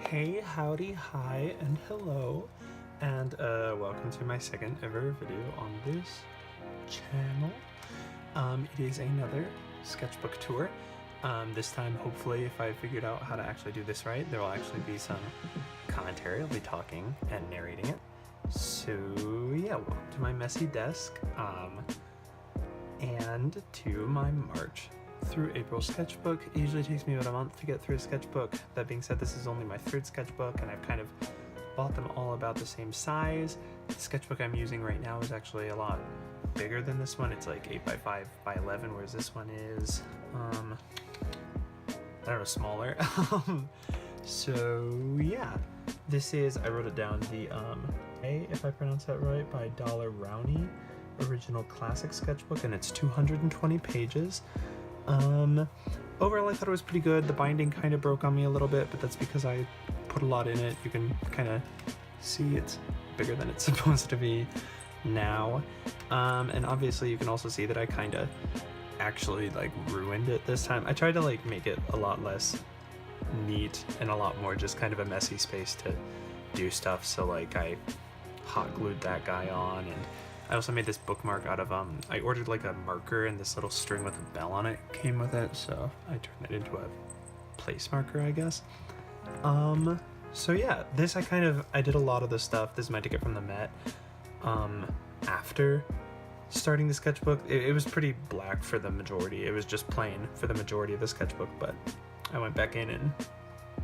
Hey, howdy, hi, and hello, and welcome to my second ever video on this channel. It is another sketchbook tour. This time, hopefully, if I figured out how to actually do this right, there will actually be some commentary. I'll be talking and narrating it. So yeah, welcome to my messy desk, and to my March through April sketchbook. It usually takes me about a month to get through a sketchbook. That being said, this is only my third sketchbook, and I've kind of bought them all about the same size. The sketchbook I'm using right now is actually a lot bigger than this one. It's like 8 by 5 by 11, whereas this one is, I don't know, smaller. So yeah, this is, I wrote it down, the, if I pronounce that right, by daler-rowney original classic sketchbook, and it's 220 pages. Overall I thought it was pretty good. The binding kind of broke on me a little bit, but that's because I put a lot in it. You can kind of see it's bigger than it's supposed to be now. And obviously you can also see that I kind of actually like ruined it this time. I tried to like make it a lot less neat and a lot more just kind of a messy space to do stuff. So like I hot glued that guy on, and I also made this bookmark out of, I ordered like a marker, and this little string with a bell on it came with it, so I turned it into a place marker, I guess. So yeah, this I did a lot of this stuff. This is my ticket from the Met. After starting the sketchbook, it was pretty black for the majority. It was just plain for the majority of the sketchbook, but I went back in and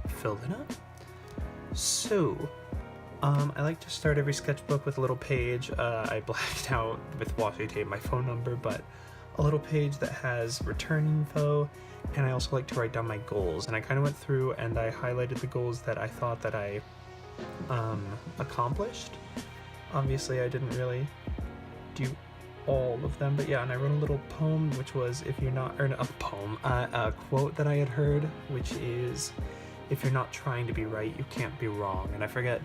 filled it up. So, I like to start every sketchbook with a little page. I blacked out with washi tape my phone number, but a little page that has return info, and I also like to write down my goals. And I kind of went through and I highlighted the goals that I thought that I accomplished. Obviously I didn't really do all of them, but yeah, and I wrote a little poem, which was, if you're not, or a poem, a quote that I had heard, which is, if you're not trying to be right, you can't be wrong. And I forget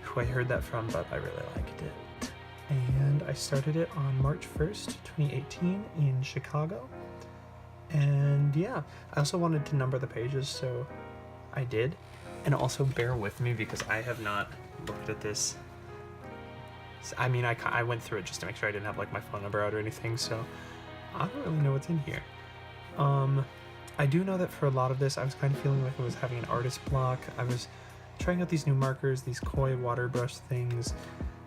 who I heard that from, but I really liked it. And I started it on March 1st, 2018 in Chicago. And yeah, I also wanted to number the pages, so I did. And also bear with me because I have not looked at this. I mean, I went through it just to make sure I didn't have like my phone number out or anything, so I don't really know what's in here. I do know that for a lot of this, I was kind of feeling like I was having an artist block. I was trying out these new markers, these koi water brush things.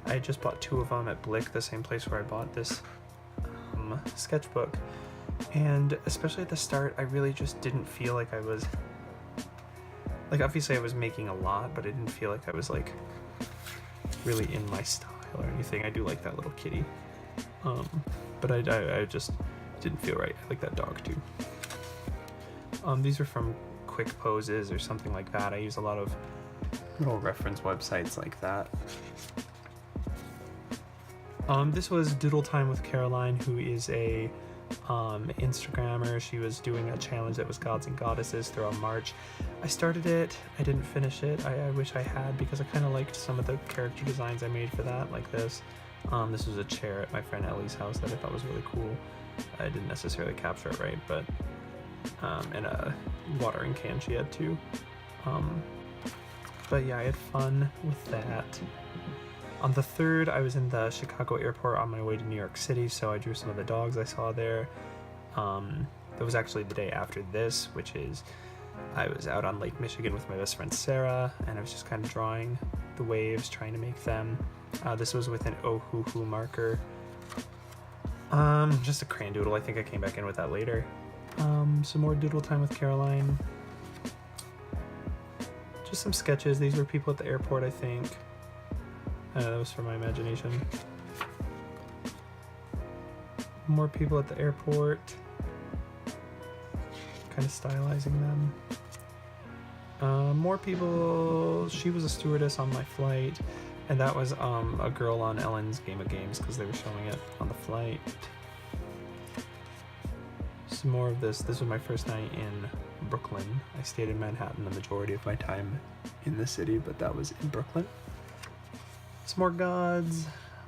I just bought 2 of them at Blick, the same place where I bought this sketchbook. And especially at the start, I really just didn't feel like I was, like, obviously I was making a lot, but I didn't feel like I was like really in my style or anything. I do like that little kitty. But I just didn't feel right. I like that dog too. These are from quickposes or something like that. I use a lot of little reference websites like that. This was Doodle Time with Caroline, who is a Instagrammer. She was doing a challenge that was Gods and Goddesses throughout March. I started it, I didn't finish it. I wish I had, because I kind of liked some of the character designs I made for that, like this. This was a chair at my friend Ellie's house that I thought was really cool. I didn't necessarily capture it right, but and a watering can she had too. But yeah, I had fun with that. On the 3rd, I was in the Chicago airport on my way to New York City, so I drew some of the dogs I saw there. That was actually the day after this, which is, I was out on Lake Michigan with my best friend Sarah, and I was just kind of drawing the waves, trying to make them. This was with an ohuhu marker. Just a crayon doodle. I think I came back in with that later. Some more Doodle Time with Caroline. Just some sketches. These were people at the airport, I think. That was from my imagination. More people at the airport. Kind of stylizing them. More people. She was a stewardess on my flight. And that was a girl on Ellen's Game of Games, because they were showing it on the flight. Some more of this. This was my first night in Brooklyn. I stayed in Manhattan the majority of my time in the city, but that was in Brooklyn. Some more gods,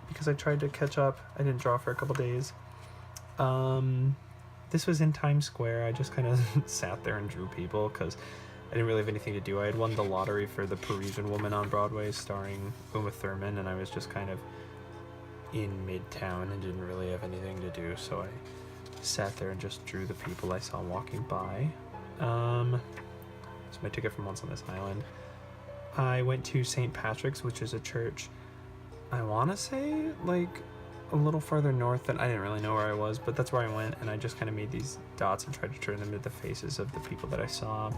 because I tried to catch up. I didn't draw for a couple days. This was in Times Square. I just kind of sat there and drew people, because didn't really have anything to do. I had won the lottery for The Parisian Woman on Broadway starring Uma Thurman, and I was just kind of in Midtown and didn't really have anything to do, so I sat there and just drew the people I saw walking by. It's my ticket from Once on This Island. I went to St. Patrick's, which is a church, I want to say, like, a little farther north than, I didn't really know where I was, but that's where I went, and I just kind of made these dots and tried to turn them into the faces of the people that I saw.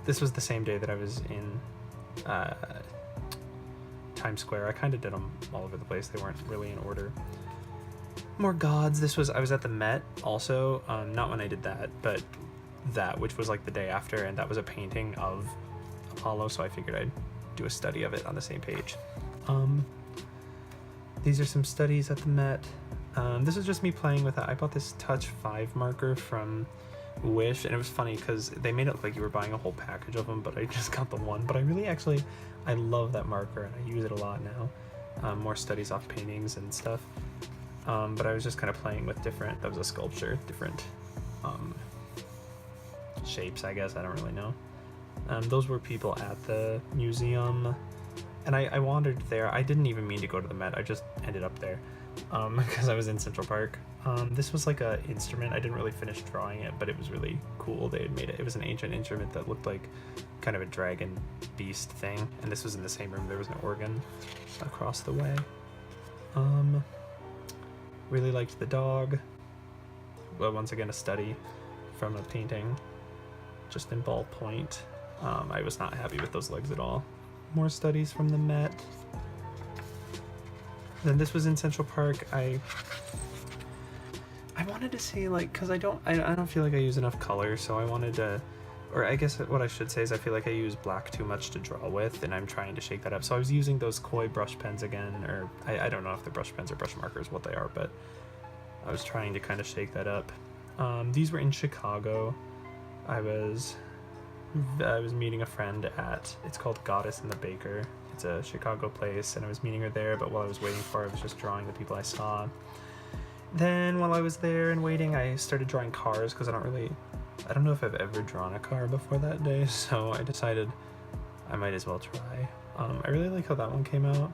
This was the same day that I was in Times Square. I kind of did them all over the place. They weren't really in order. More gods. I was at the Met also, not when I did that, but that, which was like the day after, and that was a painting of Apollo, so I figured I'd do a study of it on the same page. These are some studies at the Met. This was just me playing with it. I bought this Touch 5 marker from Wish, and it was funny because they made it look like you were buying a whole package of them, but I just got the one. But I love that marker, and I use it a lot now. More studies off paintings and stuff. But I was just kind of playing with different, that was a sculpture, different shapes, I guess. I don't really know. Those were people at the museum, and I wandered there. I didn't even mean to go to the Met. I just ended up there because I was in Central Park. This was like a instrument. I didn't really finish drawing it, but it was really cool. They had made it. It was an ancient instrument that looked like kind of a dragon beast thing, and this was in the same room. There was an organ across the way. Really liked the dog. Well, once again, a study from a painting, just in ballpoint. I was not happy with those legs at all. More studies from the Met. Then this was in Central Park. I wanted to see, like, because I don't feel like I use enough color, so I wanted to, or I guess what I should say is I feel like I use black too much to draw with, and I'm trying to shake that up. So I was using those Koi brush pens again, or I don't know if they're brush pens or brush markers, what they are, but I was trying to kind of shake that up. These were in Chicago. I was meeting a friend at, it's called Goddess and the Baker. It's a Chicago place, and I was meeting her there, but while I was waiting for her, I was just drawing the people I saw. Then while I was there and waiting, I started drawing cars, because I don't know if I've ever drawn a car before that day, so I decided I might as well try. I really like how that one came out,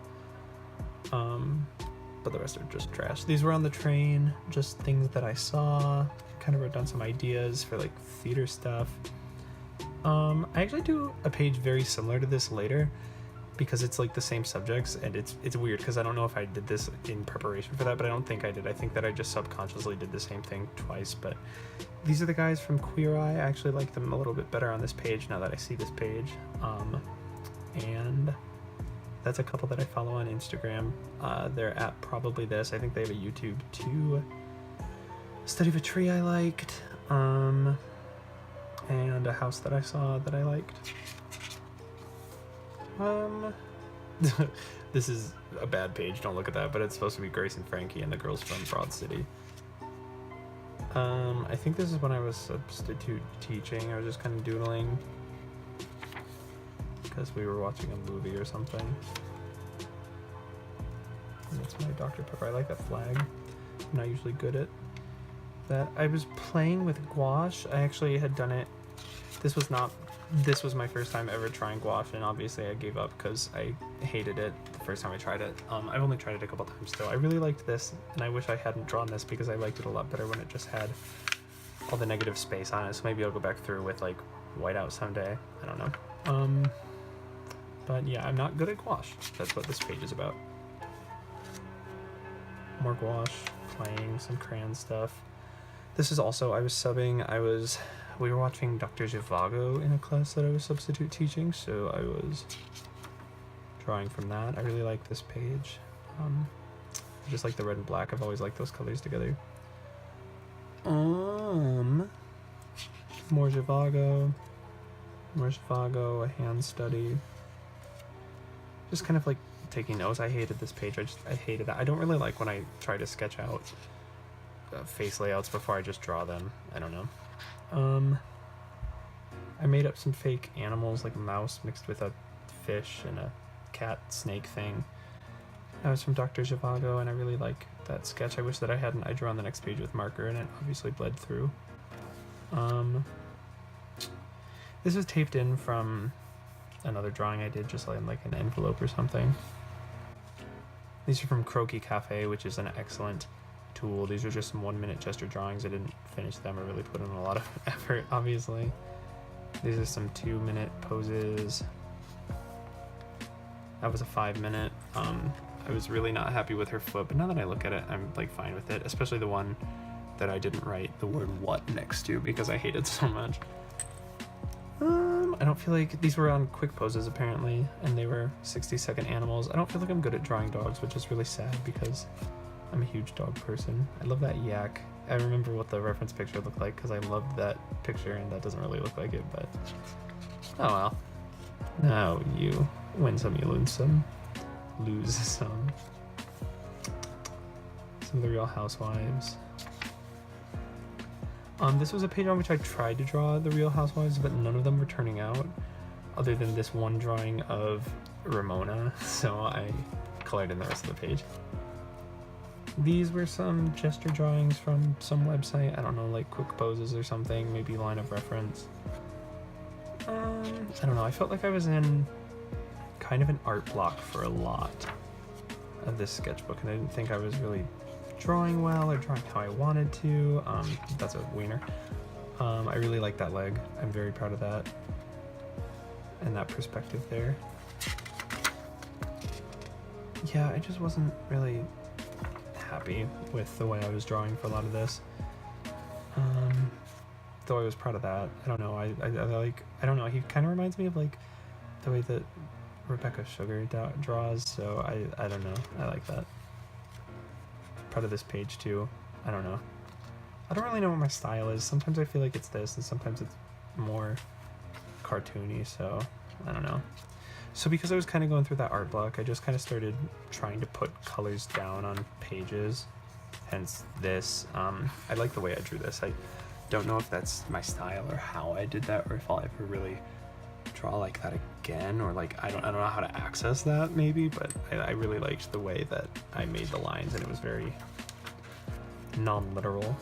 but the rest are just trash. These were on the train, just things that I saw. Kind of wrote down some ideas for like theater stuff. I actually do a page very similar to this later, because it's like the same subjects, and it's weird because I don't know if I did this in preparation for that, but I don't think I did. I think that I just subconsciously did the same thing twice. But these are the guys from Queer Eye. I actually like them a little bit better on this page now that I see this page. And that's a couple that I follow on Instagram. They're at Probably This. I think they have a YouTube too. Study of a Tree I liked, and a house that I saw that I liked. This is a bad page, don't look at that, but it's supposed to be Grace and Frankie and the girls from Broad City. I think this is when I was substitute teaching. I was just kind of doodling because we were watching a movie or something. And that's my Dr. Pepper. I like that flag. I'm not usually good at that. I was playing with gouache. I actually had done it. This was my first time ever trying gouache, and obviously I gave up because I hated it the first time I tried it. I've only tried it a couple times though. I really liked this, and I wish I hadn't drawn this because I liked it a lot better when it just had all the negative space on it. So maybe I'll go back through with like whiteout someday. I don't know. But yeah, I'm not good at gouache. That's what this page is about. More gouache, playing some crayon stuff. This is also, I was subbing, we were watching Dr. Zhivago in a class that I was substitute teaching, so I was drawing from that. I really like this page. I just like the red and black. I've always liked those colors together. More Zhivago, a hand study. Just kind of like taking notes. I hated this page. I hated that. I don't really like when I try to sketch out face layouts before I just draw them. I don't know. I made up some fake animals, like a mouse mixed with a fish and a cat snake thing. That was from Dr. Zhivago, and I really like that sketch. I wish that I drew on the next page with marker, and it obviously bled through. This was taped in from another drawing I did, just like an envelope or something. These are from Croquis Cafe, which is an excellent tool. These are just some 1-minute gesture drawings. I didn't finish them or really put in a lot of effort, obviously. These are some 2-minute poses. That was a 5-minute. I was really not happy with her foot, but now that I look at it, I'm like fine with it, especially the one that I didn't write the word what next to because I hate it so much. I don't feel like these were on quick poses apparently, and they were 60-second animals. I don't feel like I'm good at drawing dogs, which is really sad because I'm a huge dog person. I love that yak. I remember what the reference picture looked like because I loved that picture, and that doesn't really look like it, but oh well. Now you win some, you lose some. Lose some. Some of the Real Housewives. This was a page on which I tried to draw the Real Housewives, but none of them were turning out, other than this one drawing of Ramona, so I colored in the rest of the page. These were some gesture drawings from some website, I don't know, like Quick Poses or something, maybe Line of Reference. I don't know, I felt like I was in kind of an art block for a lot of this sketchbook, and I didn't think I was really drawing well or drawing how I wanted to. That's a wiener. I really like that leg. I'm very proud of that and that perspective there. Yeah, I just wasn't really happy with the way I was drawing for a lot of this. Though I was proud of that. I don't know. I don't know. He kind of reminds me of like the way that Rebecca Sugar draws. So I don't know. I like that. Proud of this page too. I don't know. I don't really know what my style is. Sometimes I feel like it's this, and sometimes it's more cartoony. So I don't know. So because I was kind of going through that art block, I just kind of started trying to put colors down on pages. Hence this. I like the way I drew this. I don't know if that's my style or how I did that, or if I'll ever really draw like that again, or like I don't know how to access that maybe, but I really liked the way that I made the lines, and it was very non-literal.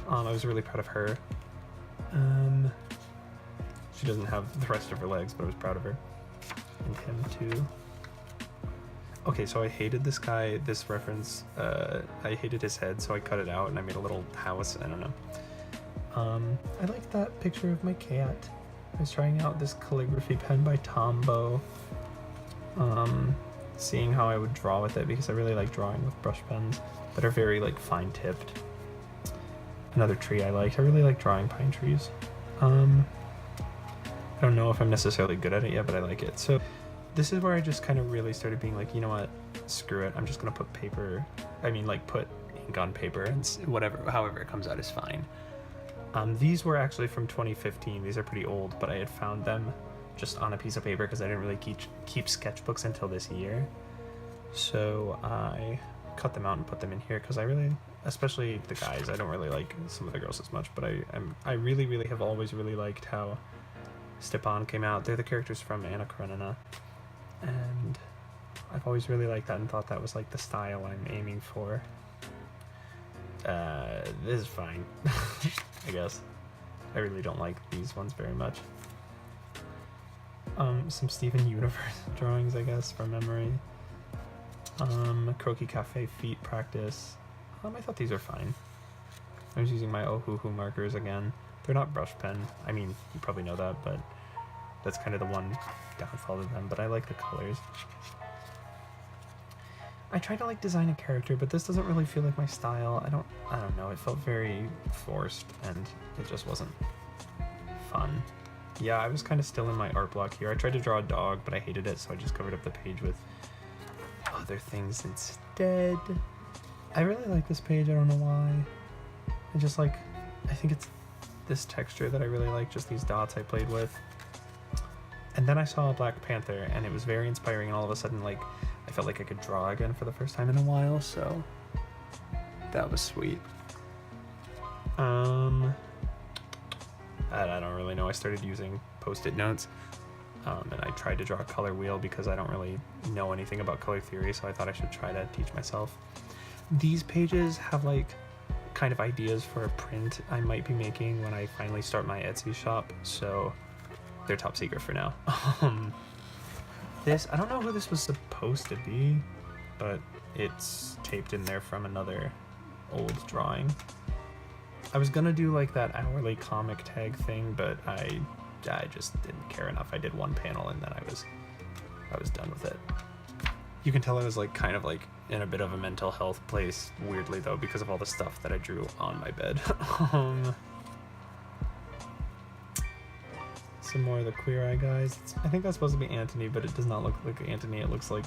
I was really proud of her. She doesn't have the rest of her legs, but I was proud of her. And him too. Okay, so I hated this guy, this reference, I hated his head, so I cut it out and I made a little house, I don't know. I like that picture of my cat. I was trying out this calligraphy pen by Tombow. Seeing how I would draw with it, because I really like drawing with brush pens that are very like fine tipped. Another tree I liked. I really like drawing pine trees. I don't know if I'm necessarily good at it yet, but I like it. So this is where I just kind of really started being like, you know what, screw it. I'm just gonna put put ink on paper, and however it comes out is fine. These were actually from 2015. These are pretty old, but I had found them just on a piece of paper because I didn't really keep sketchbooks until this year. So I cut them out and put them in here because I really, especially the guys, I don't really like some of the girls as much, but I really have always really liked how Stepan came out. They're the characters from Anna Karenina, and I've always really liked that and thought that was like the style I'm aiming for. This is fine. I guess. I really don't like these ones very much. Some Steven Universe drawings, I guess, from memory. Croquis Cafe feet practice. I thought these are fine. I was using my ohuhu markers again. They're not brush pen. I mean, you probably know that, but that's kind of the one downfall of them, but I like the colors. I tried to like design a character, but this doesn't really feel like my style. I don't know, it felt very forced and it just wasn't fun. Yeah, I was kind of still in my art block here. I tried to draw a dog, but I hated it, so I just covered up the page with other things instead. I really like this page, I don't know why. I think it's this texture that I really like, just these dots I played with. And then I saw a Black Panther, and it was very inspiring, and all of a sudden, like, I felt like I could draw again for the first time in a while, so that was sweet. I don't really know. I started using Post-it notes, and I tried to draw a color wheel because I don't really know anything about color theory, so I thought I should try to teach myself. These pages have like kind of ideas for a print I might be making when I finally start my Etsy shop, so they're top secret for now. This, I don't know who this was supposed to be, but it's taped in there from another old drawing. I was gonna do like that hourly comic tag thing, but I just didn't care enough. I did one panel and then I was done with it. You can tell I was like kind of like in a bit of a mental health place, weirdly though, because of all the stuff that I drew on my bed. Some more of the Queer Eye guys. I think that's supposed to be Antony, but it does not look like Antony. It looks like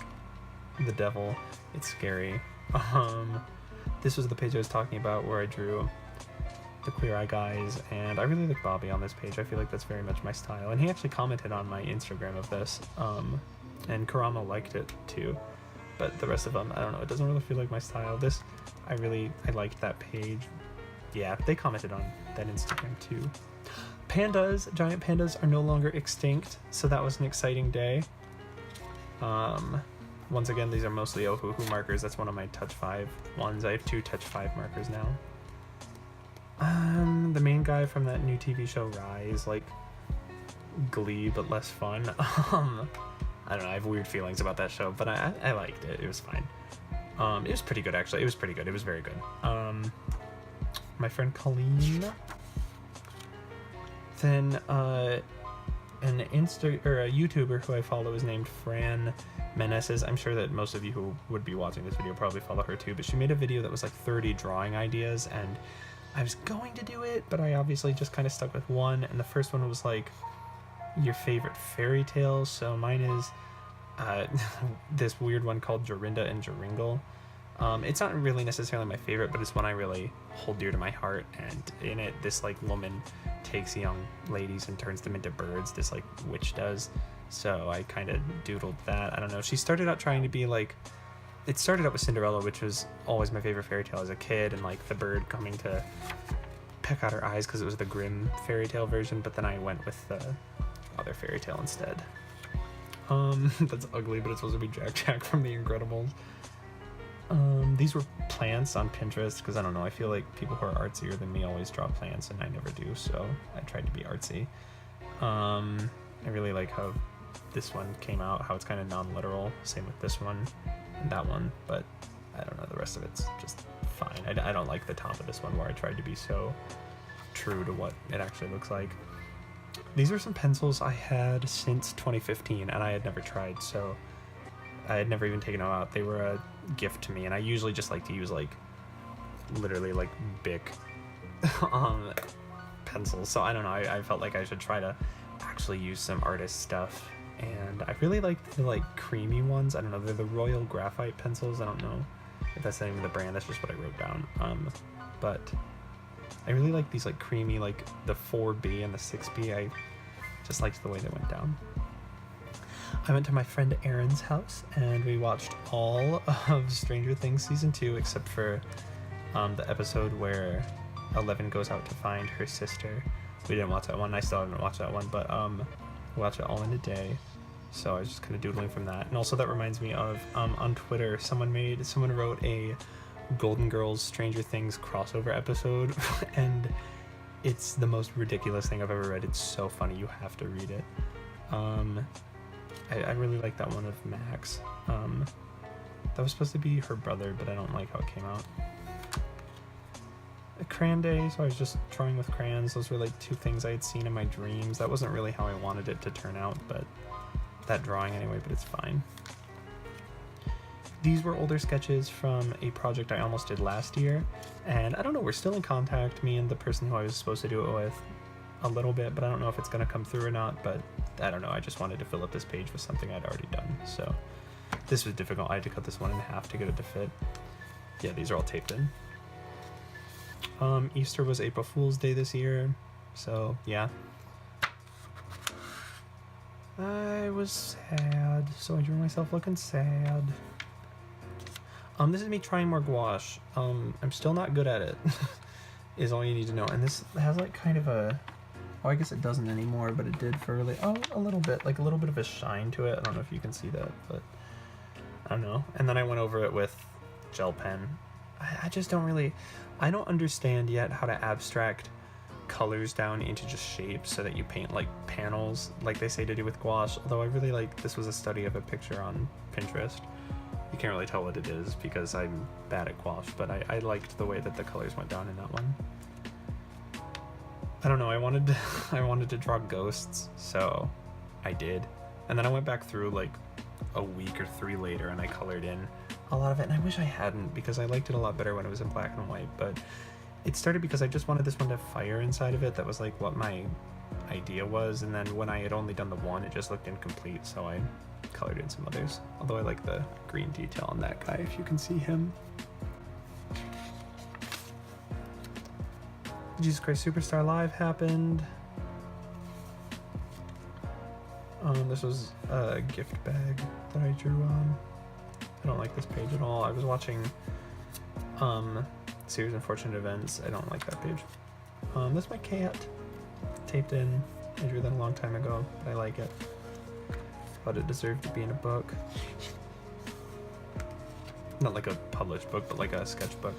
the devil. It's scary. This was the page I was talking about where I drew the Queer Eye guys, and I really like Bobby on this page. I feel like that's very much my style, and he actually commented on my Instagram of this, and Karama liked it too, but the rest of them, I don't know, it doesn't really feel like my style. This, I liked that page. Yeah, they commented on that Instagram too. Pandas, giant pandas are no longer extinct, so that was an exciting day. Once again, these are mostly ohuhu markers. That's one of my touch 5 ones. I have 2 touch 5 markers now. The main guy from that new TV show Rise, like Glee but less fun. I don't know, I have weird feelings about that show, but I liked it. It was fine. It was pretty good actually. It was pretty good. It was very good. My friend Colleen. Then a YouTuber who I follow is named Fran Meneses. I'm sure that most of you who would be watching this video probably follow her too, but she made a video that was like 30 drawing ideas, and I was going to do it, but I obviously just kind of stuck with one, and the first one was like your favorite fairy tales. So mine is this weird one called Jorinda and Joringle. It's not really necessarily my favorite, but it's one I really hold dear to my heart, and in it this like woman takes young ladies and turns them into birds, this like witch does. So I kind of doodled that. I don't know, she started out trying to be like, it started out with Cinderella, which was always my favorite fairy tale as a kid, and like the bird coming to peck out her eyes because it was the Grimm fairy tale version, but then I went with the other fairy tale instead. That's ugly, but it's supposed to be Jack Jack from The Incredibles. These were plants on Pinterest because I don't know, I feel like people who are artsier than me always draw plants and I never do, so I tried to be artsy. I really like how this one came out, how it's kind of non-literal, same with this one and that one, but I don't know, the rest of it's just fine. I don't like the top of this one where I tried to be so true to what it actually looks like. These are some pencils I had since 2015 and I had never tried, so I had never even taken them out. They were a gift to me, and I usually just like to use like literally like Bic pencils, so I don't know, I felt like I should try to actually use some artist stuff, and I really like the like creamy ones. I don't know, they're the Royal Graphite pencils. I don't know if that's the name of the brand, that's just what I wrote down, but I really like these like creamy, like the 4B and the 6B. I just liked the way they went down. I went to my friend Erin's house and we watched all of Stranger Things season 2 except for the episode where Eleven goes out to find her sister. We didn't watch that one. I still haven't watched that one, but we watched it all in a day. So I was just kind of doodling from that. And also that reminds me of on Twitter, someone wrote a Golden Girls Stranger Things crossover episode and it's the most ridiculous thing I've ever read. It's so funny. You have to read it. I really like that one of Max. That was supposed to be her brother, but I don't like how it came out. A crayon day, so I was just drawing with crayons. Those were like 2 things I had seen in my dreams. That wasn't really how I wanted it to turn out, but that drawing anyway, but it's fine. These were older sketches from a project I almost did last year, and I don't know, we're still in contact, me and the person who I was supposed to do it with, a little bit, but I don't know if it's going to come through or not, but I don't know, I just wanted to fill up this page with something I'd already done, so this was difficult. I had to cut this one in half to get it to fit. Yeah, these are all taped in. Easter was April Fool's Day this year, so yeah. I was sad, so I drew myself looking sad. This is me trying more gouache. I'm still not good at it, is all you need to know. And this has like kind of a, oh, I guess it doesn't anymore, but it did for really, oh, a little bit, like a little bit of a shine to it. I don't know if you can see that, but I don't know. And then I went over it with gel pen I just don't really, I don't understand yet how to abstract colors down into just shapes so that you paint like panels like they say to do with gouache, although I really like, this was a study of a picture on Pinterest. You can't really tell what it is because I'm bad at gouache, but I liked the way that the colors went down in that one. I don't know, I wanted to draw ghosts, so I did. And then I went back through like a week or 3 later and I colored in a lot of it, and I wish I hadn't because I liked it a lot better when it was in black and white, but it started because I just wanted this one to have fire inside of it. That was like what my idea was, and then when I had only done the one, it just looked incomplete, so I colored in some others. Although I like the green detail on that guy, if you can see him. Jesus Christ Superstar Live happened. This was a gift bag that I drew on. I don't like this page at all. I was watching Series Unfortunate Events. I don't like that page. That's my cat. Taped in. I drew that a long time ago, but I like it. Thought it deserved to be in a book. Not like a published book, but like a sketchbook.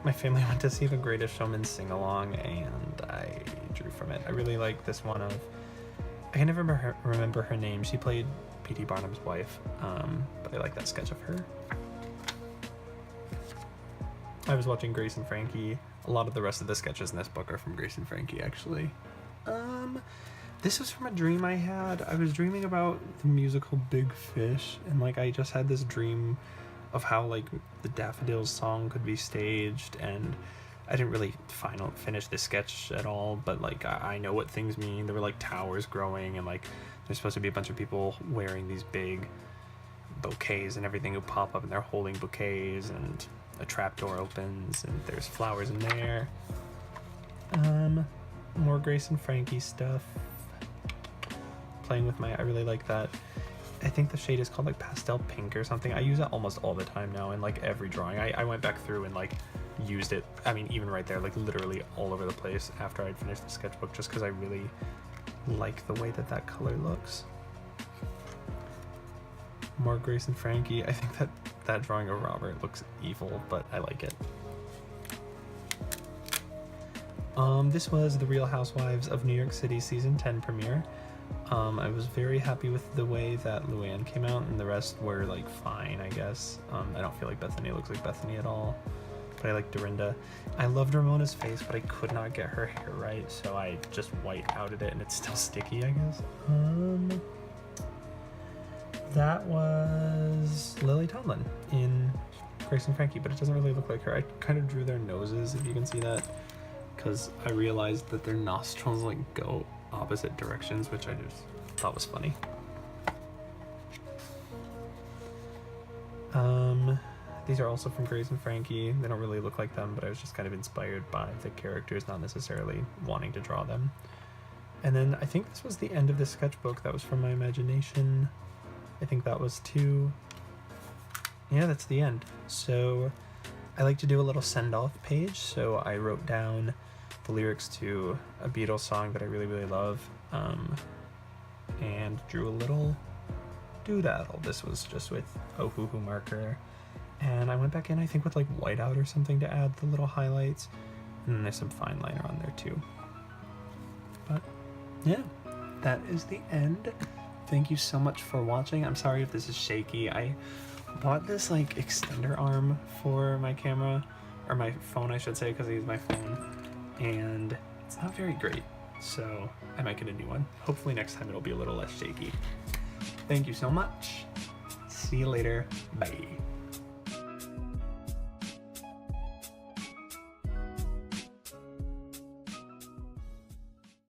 My family went to see The Greatest Showman sing-along, and I drew from it. I really like this one of, I can never remember her name. She played P.T. Barnum's wife, but I like that sketch of her. I was watching Grace and Frankie. A lot of the rest of the sketches in this book are from Grace and Frankie, actually. This was from a dream I had. I was dreaming about the musical Big Fish, and like I just had this dream of how like the Daffodils song could be staged, and I didn't really finish this sketch at all, but like I know what things mean. There were like towers growing, and like there's supposed to be a bunch of people wearing these big bouquets and everything who pop up, and they're holding bouquets, and a trapdoor opens and there's flowers in there. More Grace and Frankie stuff. Playing with I really like that. I think the shade is called like pastel pink or something. I use it almost all the time now in like every drawing. I went back through and like used it, I mean even right there, like literally all over the place after I'd finished the sketchbook, just because I really like the way that color looks. More Grace and Frankie. I think that drawing of Robert looks evil, but I like it. This was the Real Housewives of New York City season 10 premiere. I was very happy with the way that Luann came out, and the rest were like fine, I guess. I don't feel like Bethany looks like Bethany at all, but I like Dorinda. I loved Ramona's face, but I could not get her hair right, so I just white outed it, and it's still sticky, I guess. That was Lily Tomlin in Grace and Frankie, but it doesn't really look like her. I kind of drew their noses, if you can see that, because I realized that their nostrils like go opposite directions, which I just thought was funny. These are also from Grace and Frankie. They don't really look like them, but I was just kind of inspired by the characters, not necessarily wanting to draw them. And then I think this was the end of the sketchbook. That was from my imagination. I think that was too. Yeah, that's the end. So I like to do a little send-off page, so I wrote down the lyrics to a Beatles song that I really, really love, and drew a little doodle. This was just with ohuhu marker, and I went back in, I think with like whiteout or something to add the little highlights, and then there's some fine liner on there too. But yeah, that is the end. Thank you so much for watching. I'm sorry if this is shaky. I bought this like extender arm for my camera, or my phone I should say, because I use my phone, and it's not very great, so I might get a new one. Hopefully next time it'll be a little less shaky. Thank you so much. See you later. Bye.